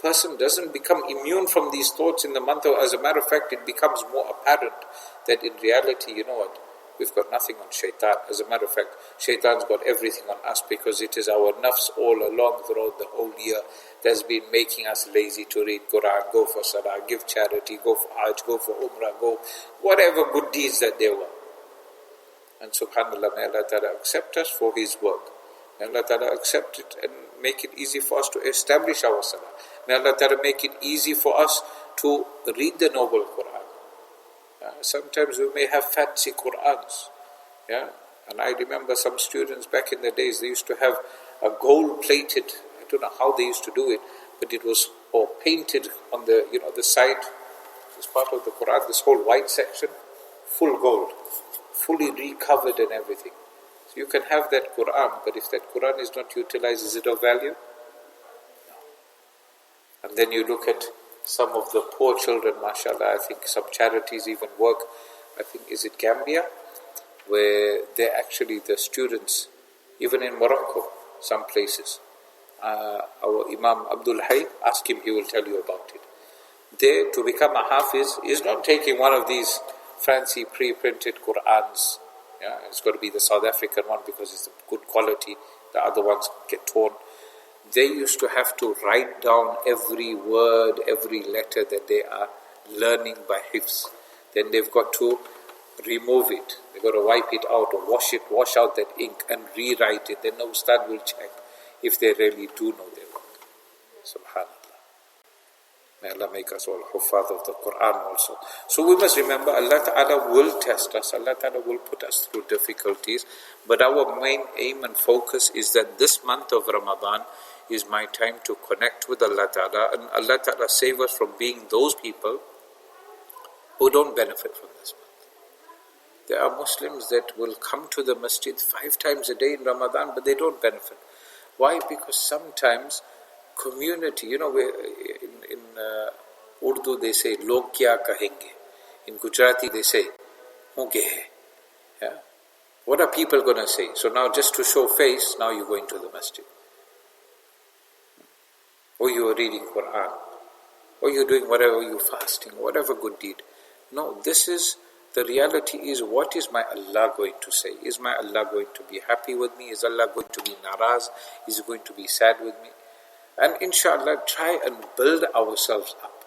person doesn't become immune from these thoughts in the month of, as a matter of fact, it becomes more apparent that in reality, you know what, we've got nothing on shaitan. As a matter of fact, shaitan's got everything on us, because it is our nafs all along throughout the whole year that's been making us lazy to read Quran, go for salah, give charity, go for hajj, go for umrah, go whatever good deeds that there were. And subhanAllah, may Allah Ta'ala accept us for His work. May Allah Ta'ala accept it and make it easy for us to establish our salah. May Allah Ta'ala make it easy for us to read the noble Quran. Sometimes we may have fancy Qurans. And I remember some students back in the days, they used to have a gold-plated, I don't know how they used to do it, but it was all painted on the, the side, this part of the Quran, this whole white section, full gold, fully recovered and everything. So you can have that Quran, but if that Quran is not utilized, is it of value? No. And then you look at some of the poor children, mashallah, I think some charities even work, I think, is it Gambia? Where they're actually the students, even in Morocco, some places. Our Imam Abdul Hay, ask him, he will tell you about it. There, to become a Hafiz is not taking one of these fancy pre-printed Qur'ans. It's got to be the South African one because it's good quality. The other ones get torn. They used to have to write down every word, every letter that they are learning by hifz. Then they've got to remove it. They've got to wipe it out or wash out that ink and rewrite it. Then the Ustad will check if they really do know their work. SubhanAllah. May Allah make us all huffaz of the Quran also. So we must remember, Allah Ta'ala will test us. Allah Ta'ala will put us through difficulties. But our main aim and focus is that this month of Ramadan is my time to connect with Allah Ta'ala. And Allah Ta'ala save us from being those people who don't benefit from this month. There are Muslims that will come to the masjid 5 times a day in Ramadan, but they don't benefit. Why? Because sometimes community, in Urdu they say, log kya kahenge. In Gujarati they say, ho ge hai. What are people going to say? So now just to show face, now you're going to the masjid. Or you are reading Quran. Or you're doing whatever, you're fasting, whatever good deed. No, the reality is, what is my Allah going to say? Is my Allah going to be happy with me? Is Allah going to be naraz? Is He going to be sad with me? And inshallah, try and build ourselves up.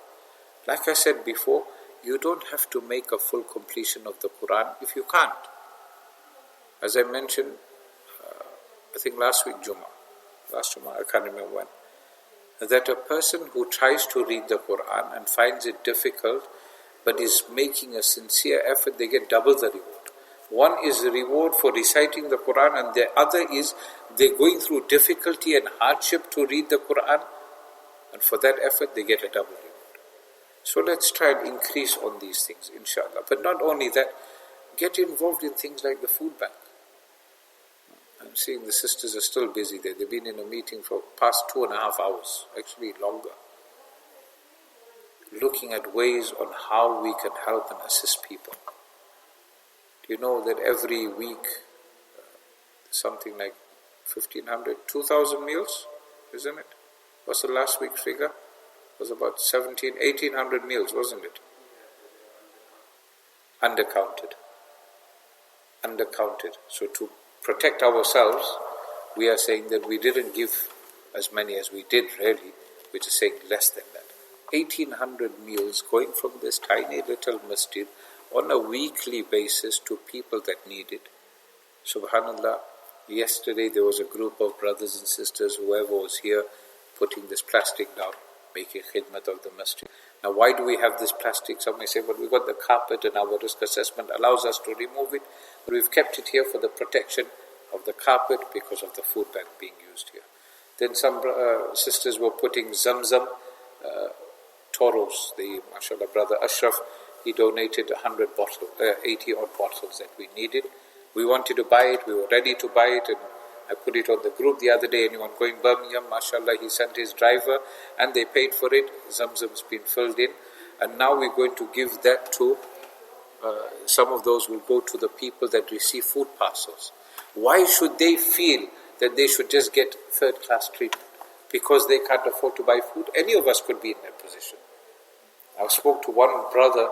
Like I said before, you don't have to make a full completion of the Quran if you can't. As I mentioned, I think last Jummah, I can't remember when, that a person who tries to read the Quran and finds it difficult, but is making a sincere effort, they get double the reward. One is the reward for reciting the Quran, and the other is they're going through difficulty and hardship to read the Quran, and for that effort they get a double reward. So let's try and increase on these things, inshallah. But not only that, get involved in things like the food bank. I'm seeing the sisters are still busy there. They've been in a meeting for past 2.5 hours, actually longer, looking at ways on how we can help and assist people. Do you know that every week something like 1,500, 2,000 meals, isn't it? What's the last week's figure? It was about 1,800 meals, wasn't it? Undercounted. So to protect ourselves, we are saying that we didn't give as many as we did really. We're just saying less than that. 1,800 meals going from this tiny little masjid on a weekly basis to people that need it. Subhanallah, yesterday there was a group of brothers and sisters, whoever was here, putting this plastic down, making khidmat of the masjid. Now why do we have this plastic? Some may say, well, we've got the carpet and our risk assessment allows us to remove it, but we've kept it here for the protection of the carpet because of the food bank being used here. Then some sisters were putting Zamzam toros. The mashallah brother Ashraf, he donated 80 odd bottles that we needed. We wanted to buy it, we were ready to buy it, and I put it on the group the other day. Anyone going Birmingham, mashallah, he sent his driver and they paid for it. Zamzam's been filled in, and now we're going to give that to some of those will go to the people that receive food parcels. Why should they feel that they should just get third-class treatment? because they can't afford to buy food. Any of us could be in that position. I spoke to one brother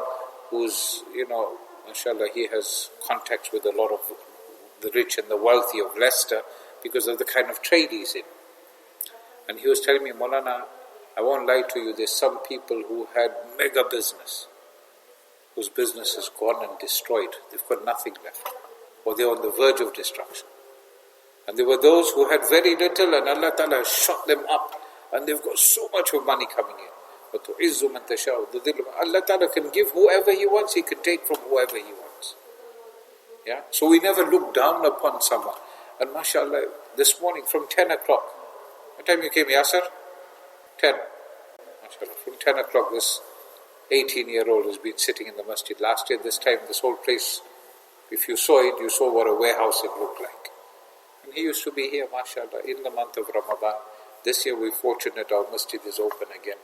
who's, mashallah, he has contacts with a lot of the rich and the wealthy of Leicester because of the kind of trade he's in. And he was telling me, Maulana, I won't lie to you, there's some people who had mega business, whose business is gone and destroyed. They've got nothing left. Or they're on the verge of destruction. And there were those who had very little and Allah Ta'ala shot them up and they've got so much of money coming in. But Allah Ta'ala can give whoever He wants, He can take from whoever He wants. Yeah? So we never look down upon someone. And mashallah, this morning from 10 o'clock, what time you came, Yasser? 10. MashaAllah. From 10 o'clock, this 18-year-old has been sitting in the masjid. Last year, this time, this whole place, if you saw it, you saw what a warehouse it looked like. And he used to be here, mashallah, in the month of Ramadan. This year, we're fortunate our masjid is open again.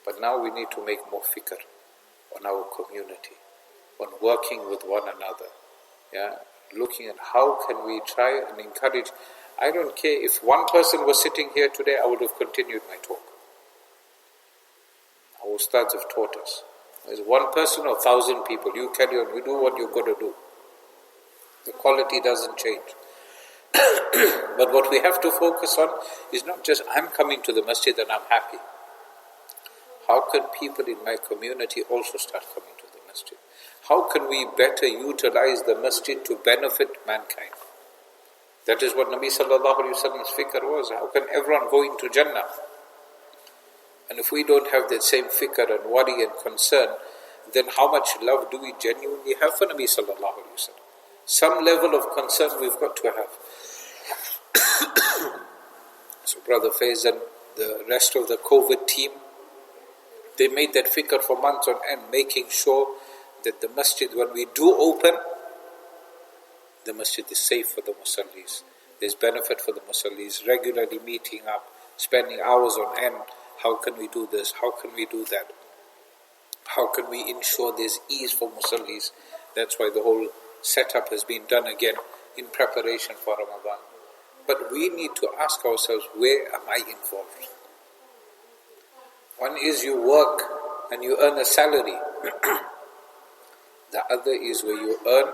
But now we need to make more fikr on our community, on working with one another. Yeah, looking at how can we try and encourage. I don't care if one person was sitting here today, I would have continued my talk. Our ustads have taught us. There's one person or 1,000 people, you carry on, you do what you've got to do. The quality doesn't change. But what we have to focus on is not just I'm coming to the masjid and I'm happy. How can people in my community also start coming to the masjid? How can we better utilize the masjid to benefit mankind? That is what Nabi Sallallahu Alaihi Wasallam's fikr was. How can everyone go into Jannah? And if we don't have that same fikr and worry and concern, then how much love do we genuinely have for Nabi Sallallahu Alaihi Wasallam? Some level of concern we've got to have. So Brother Faiz and the rest of the COVID team, they made that fikr for months on end, making sure that the masjid, when we do open, the masjid is safe for the musallis. There's benefit for the musallis, regularly meeting up, spending hours on end. How can we do this? How can we do that? How can we ensure there's ease for musallis? That's why the whole setup has been done again in preparation for Ramadan. But we need to ask ourselves, where am I involved? One is you work and you earn a salary. The other is where you earn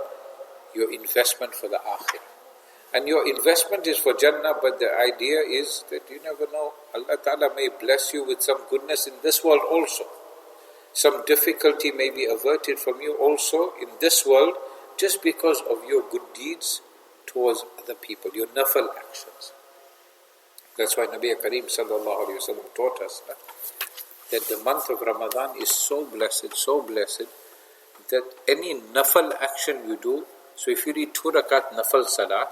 your investment for the akhirah. And your investment is for Jannah, but the idea is that you never know. Allah Ta'ala may bless you with some goodness in this world also. Some difficulty may be averted from you also in this world just because of your good deeds towards other people, your nafal actions. That's why Nabi Kareem Sallallahu Alaihi Wasallam taught us that the month of Ramadan is so blessed that any nafal action you do, so if you read 2 rakat nafal salah,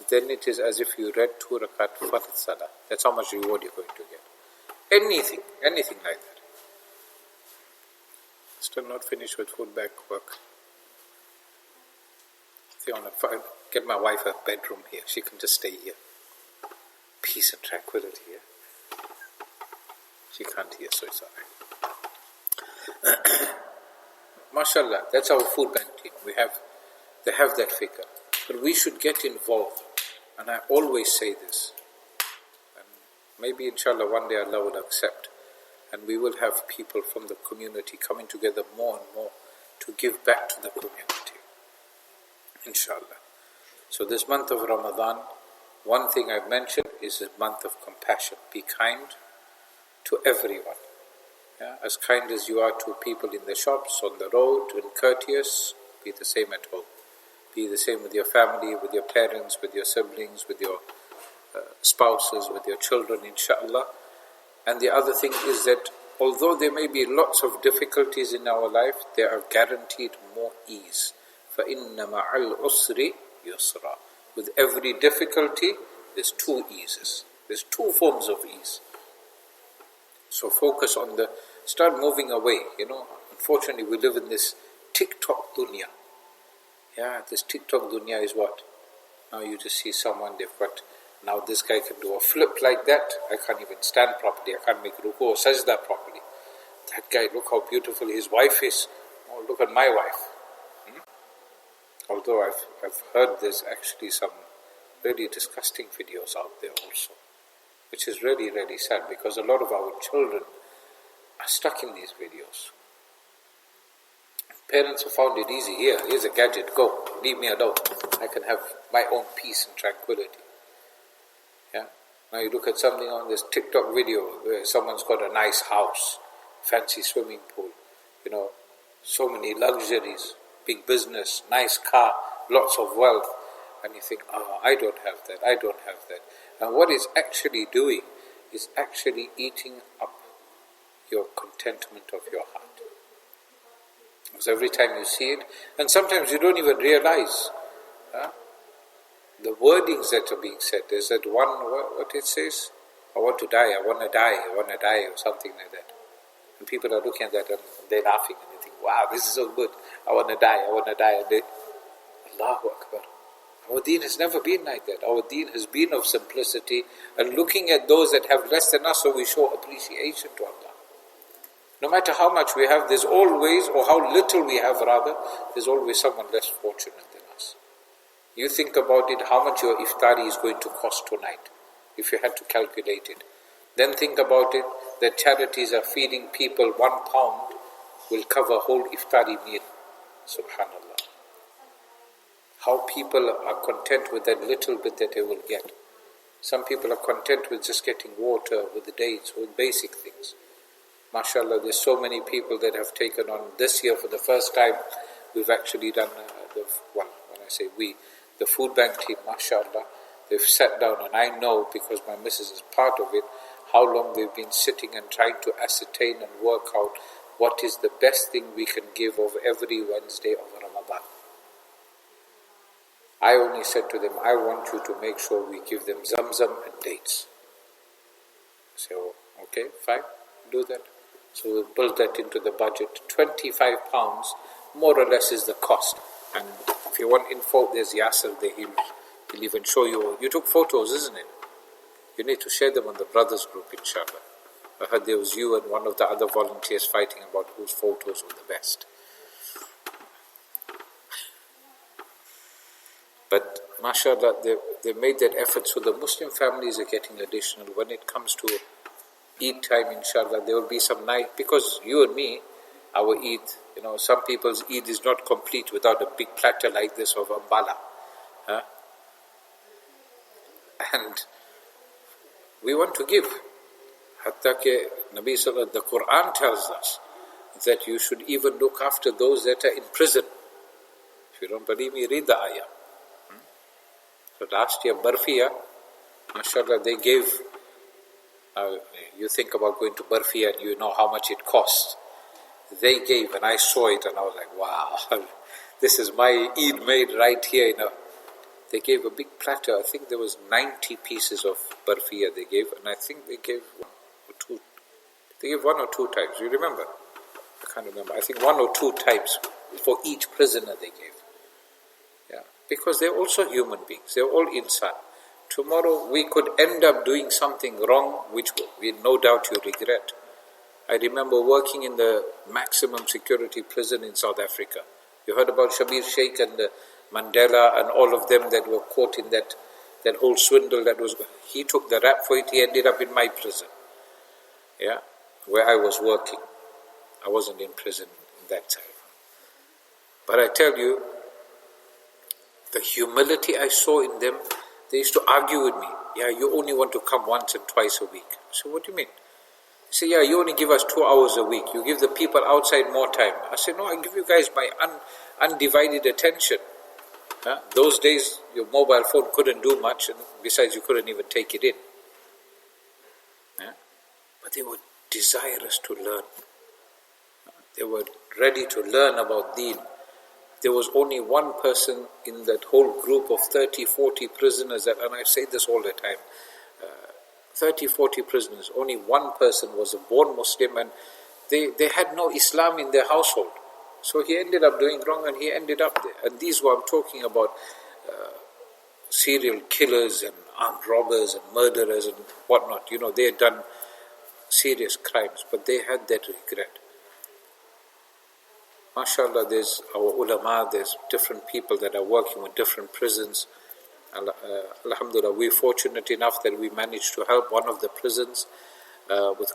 then it is as if you read 2 rakat fard salah. That's how much reward you're going to get. Anything like that. Still not finished with food bag work. I want to get my wife a bedroom here. She can just stay here. Peace and tranquility here. She can't hear, so it's alright. MashaAllah, that's our food bank team. They have that fikr. But we should get involved. And I always say this. And maybe inshallah one day Allah will accept. And we will have people from the community coming together more and more to give back to the community. Inshallah. So this month of Ramadan, one thing I've mentioned is a month of compassion. Be kind to everyone. Yeah? As kind as you are to people in the shops, on the road, and courteous, be the same at home. Be the same with your family, with your parents, with your siblings, with your spouses, with your children, inshallah. And the other thing is that although there may be lots of difficulties in our life, there are guaranteed more ease. فَإِنَّ مَعَ الْعُسْرِ يُسْرًا. With every difficulty, there's 2 eases. There's 2 forms of ease. So focus on start moving away. Unfortunately we live in this TikTok dunya. Yeah, this TikTok dunya is what? Now you just see someone, now this guy can do a flip like that. I can't even stand properly. I can't make ruku or sajda properly. That guy, look how beautiful his wife is. Oh, look at my wife. Although I've heard there's actually some really disgusting videos out there also. which is really, really sad, because a lot of our children are stuck in these videos. Parents have found it easy. Here's a gadget, go, leave me alone. I can have my own peace and tranquility. Yeah. Now you look at something on this TikTok video where someone's got a nice house, fancy swimming pool, so many luxuries, big business, nice car, lots of wealth, and you think, I don't have that, I don't have that. And what it's actually doing is actually eating up your contentment of your heart. Because every time you see it, and sometimes you don't even realize the wordings that are being said. There's that one, what it says? I want to die, I want to die, I want to die, or something like that. And people are looking at that and they're laughing and they think, wow, this is so good, I want to die, I want to die. And they, Allahu Akbar. Our deen has never been like that. Our deen has been of simplicity and looking at those that have less than us, so we show appreciation to Allah. No matter how much we have, there's always, or how little we have rather, there's always someone less fortunate than us. You think about it, how much your iftari is going to cost tonight, if you had to calculate it. Then think about it, that charities are feeding people £1 will cover a whole iftari meal. Subhanallah. How people are content with that little bit that they will get. Some people are content with just getting water, with the dates, with basic things. MashaAllah, there's so many people that have taken on this year for the first time. We've actually done, when I say we, the food bank team, MashaAllah, they've sat down, and I know, because my missus is part of it, how long they've been sitting and trying to ascertain and work out what is the best thing we can give of every Wednesday of Ramadan. I only said to them, I want you to make sure we give them Zamzam and dates. I say, okay, fine, do that. So we'll build that into the budget. £25 more or less is the cost. And if you want info, there's Yasser there, he'll even show you. You took photos, isn't it? You need to share them on the brothers group, inshallah. I heard there was you and one of the other volunteers fighting about whose photos were the best. But mashallah, they made that effort, so the Muslim families are getting additional. When it comes to Eid time, inshallah, there will be some night, because you and me, our Eid, some people's Eid is not complete without a big platter like this of ambala. And we want to give. Hatta ke Nabi Sallallahu, the Quran tells us that you should even look after those that are in prison. If you don't believe me, read the ayah. So last year, Barfiya, mashallah, they gave, you think about going to Barfiya and you know how much it costs. They gave, and I saw it and I was like, wow, this is my Eid made right here. They gave a big platter. I think there was 90 pieces of Barfiya they gave, and I think they gave one or two. They gave one or two types. You remember? I can't remember. I think one or two types for each prisoner they gave. Yeah, because they're also human beings. They're all insan. Tomorrow we could end up doing something wrong, which we no doubt you regret. I remember working in the maximum security prison in South Africa. You heard about Shabir Sheikh and Mandela and all of them that were caught in that whole swindle that was. He took the rap for it. He ended up in my prison. Yeah, where I was working. I wasn't in prison that time. But I tell you, the humility I saw in them, they used to argue with me. Yeah, you only want to come once and twice a week. So what do you mean? They say, yeah, you only give us 2 hours a week. You give the people outside more time. I say, no, I give you guys my undivided attention. Those days, your mobile phone couldn't do much, and besides, you couldn't even take it in. But they were desirous to learn. They were ready to learn about deen. There was only one person in that whole group of 30, 40 prisoners, and I say this all the time, 30, 40 prisoners, only one person was a born Muslim, and they had no Islam in their household. So he ended up doing wrong and he ended up there. And these were, I'm talking about serial killers and armed robbers and murderers and whatnot. They had done serious crimes, but they had that regret. MashaAllah, there's our ulama, there's different people that are working with different prisons. Alhamdulillah, we're fortunate enough that we managed to help one of the prisons with